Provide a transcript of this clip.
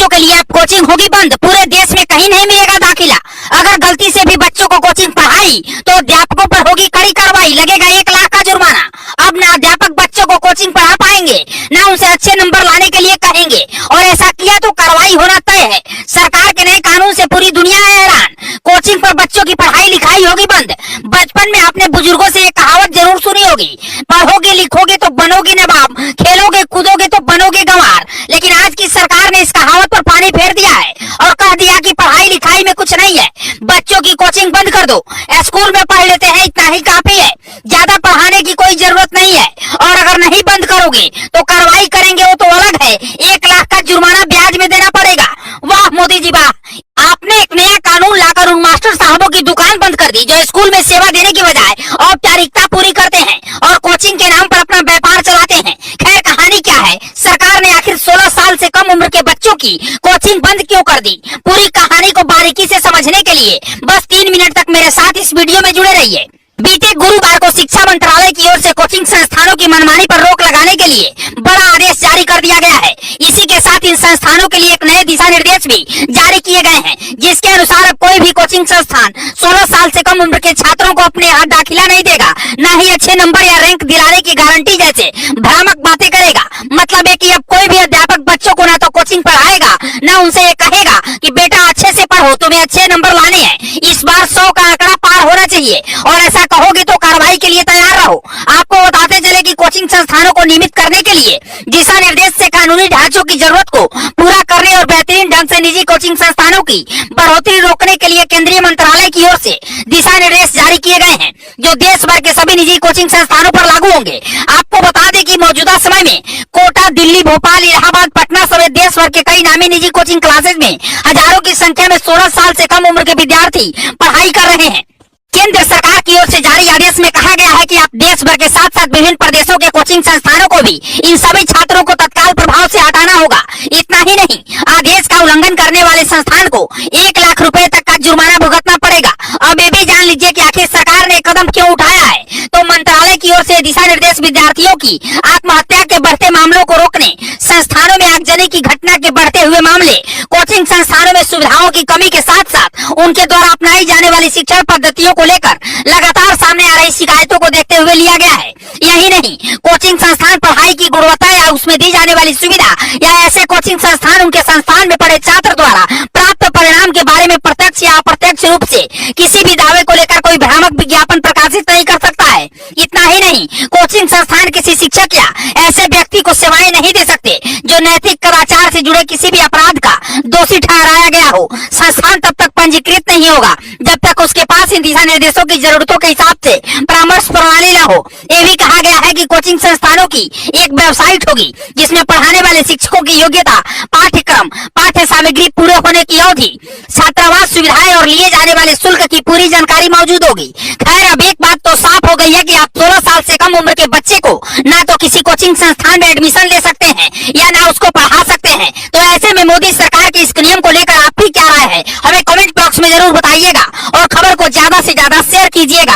बच्चों के लिए अब कोचिंग होगी बंद। पूरे देश में कहीं नहीं मिलेगा दाखिला। अगर गलती से भी बच्चों को कोचिंग पढ़ाई तो अध्यापकों पर होगी कड़ी कार्रवाई, लगेगा 1 लाख का जुर्माना। अब न अध्यापक बच्चों को कोचिंग पढ़ा पाएंगे, न उनसे अच्छे नंबर लाने के लिए कहेंगे, और ऐसा किया तो कार्रवाई होना तय है। सरकार के नए कानून से पूरी दुनिया है हैरान। कोचिंग पर बच्चों की पढ़ाई लिखाई होगी बंद। बचपन में आपने बुजुर्गों से ये कहावत जरूर सुनी होगी, पढ़ोगे लिखोगे तो बनोगे नवाब, खेलोगे कूदोगे तो बनोगे गंवार। लेकिन आज की सरकार ने इस कहावत पर पानी फेर दिया है और कह दिया कि पढ़ाई लिखाई में कुछ नहीं है, बच्चों की कोचिंग बंद कर दो। स्कूल में पढ़ लेते हैं, इतना ही काफी है, ज्यादा पढ़ाने की कोई जरूरत नहीं है। और अगर नहीं बंद करोगे तो कार्रवाई करेंगे, वो तो अलग है, 1 लाख का जुर्माना ब्याज में देना पड़ेगा। वाह मोदी जी वाह, आपने एक नया कानून लाकर उन मास्टर साहबों की दुकान बंद कर दी जो स्कूल में सेवा देने की बजाय औपचारिकता पूरी करते हैं और कोचिंग के नाम पर अपना व्यापार चलाते हैं। खैर कहानी क्या है, सरकार ने आखिर 16 साल से कम उम्र के बच्चों की कोचिंग बंद क्यों कर दी? पूरी कहानी को बारीकी से समझने के लिए बस 3 मिनट तक मेरे साथ इस वीडियो में जुड़े रहिए। बीते गुरुवार को शिक्षा मंत्रालय की ओर से कोचिंग संस्थानों की मनमानी पर रोक लगाने के लिए बड़ा आदेश जारी कर दिया गया है। इसी के साथ इन संस्थानों के लिए एक नए दिशा निर्देश भी जारी किए गए हैं, जिसके अनुसार अब कोई भी कोचिंग संस्थान 16 साल से कम उम्र के छात्रों को अपने यहाँ दाखिला नहीं देगा, न ही अच्छे नंबर या रैंक दिलाने की गारंटी जैसे भ्रामक बातें करेगा। मतलब है कि अब कोई भी अध्यापक बच्चों को न तो कोचिंग पढ़ाएगा, न उनसे ये कहेगा कि बेटा अच्छे से पढ़ो, तुम्हें अच्छे नंबर लाने हैं। इस बार 100 का आंकड़ा पार होना चाहिए और ऐसा कहोगे तो कार्रवाई के लिए तैयार रहो। आपको बताते चले कि कोचिंग संस्थानों को नियमित करने के लिए दिशा निर्देश से कानूनी ढांचों की जरूरत को पूरा करने और बेहतरीन ढंग से निजी कोचिंग संस्थानों की बढ़ोतरी रोकने के लिए केंद्रीय मंत्रालय की ओर से दिशा निर्देश जारी किए गए हैं, जो देश भर के सभी निजी कोचिंग संस्थानों पर लागू होंगे। आपको बता दें कि मौजूदा समय में कोटा, दिल्ली, भोपाल, इलाहाबाद, पटना समेत देश भर के कई नामी निजी कोचिंग क्लासेज में हजारों की संख्या में 16 साल से कम उम्र के विद्यार्थी पढ़ाई कर रहे हैं। केंद्र सरकार की ओर से जारी आदेश में कहा गया है कि आप देश भर के साथ साथ विभिन्न प्रदेशों के कोचिंग संस्थानों को भी इन सभी छात्रों को तत्काल प्रभाव से हटाना होगा। इतना ही नहीं, आदेश का उल्लंघन करने वाले संस्थान को 1 लाख रुपए तक का जुर्माना भुगतना पड़ेगा। अब ये भी जान लीजिए कि आखिर सरकार ने कदम क्यों उठाया है। तो मंत्रालय की ओर से दिशा निर्देश विद्यार्थियों की आत्महत्या के बढ़ते मामलों को रोकने, संस्थानों में आगजनी की घटना के बढ़ते हुए मामले, कोचिंग संस्थानों में सुविधाओं की कमी के साथ साथ उनके द्वारा अपनाई जाने वाली शिक्षण पद्धतियों को लेकर लगातार सामने आ रही शिकायतों को देखते हुए लिया गया है। यही नहीं, कोचिंग संस्थान पढ़ाई की गुणवत्ता या उसमें दी जाने वाली सुविधा या ऐसे कोचिंग संस्थान उनके संस्थान में पढ़े छात्र द्वारा प्राप्त परिणाम के बारे में प्रत्यक्ष या अप्रत्यक्ष रूप से किसी भी दावे को लेकर कोई भ्रामक विज्ञापन प्रकाशित नहीं कर सकता है। इतना ही नहीं, कोचिंग संस्थान किसी शिक्षक या ऐसे व्यक्ति को सेवाएं नहीं दे सकते जो नैतिक कदाचार से जुड़े किसी भी अपराध का दोषी ठहराया गया हो। संस्थान तब तक पंजीकृत नहीं होगा जब तक उसके पास इन दिशा निर्देशों की जरूरतों के हिसाब से परामर्श प्रणाली न हो। ये भी कहा गया है कि कोचिंग संस्थानों की एक वेबसाइट होगी जिसमें पढ़ाने वाले शिक्षकों की योग्यता, पाठ्यक्रम, पाठ्य सामग्री पूरे होने की अवधि, छात्रावास सुविधाएं और लिए जाने वाले शुल्क की पूरी जानकारी मौजूद होगी। खैर अब एक बात तो साफ हो गई है कि आप 16 साल से कम उम्र के बच्चे को ना तो किसी कोचिंग संस्थान में एडमिशन ले सकते हैं या ना उसको पढ़ा सकते हैं। तो ऐसे में मोदी सरकार के इस नियम को लेकर आपकी क्या राय है, हमें कमेंट बॉक्स में जरूर बताइएगा और खबर को ज्यादा से ज्यादा शेयर कीजिएगा।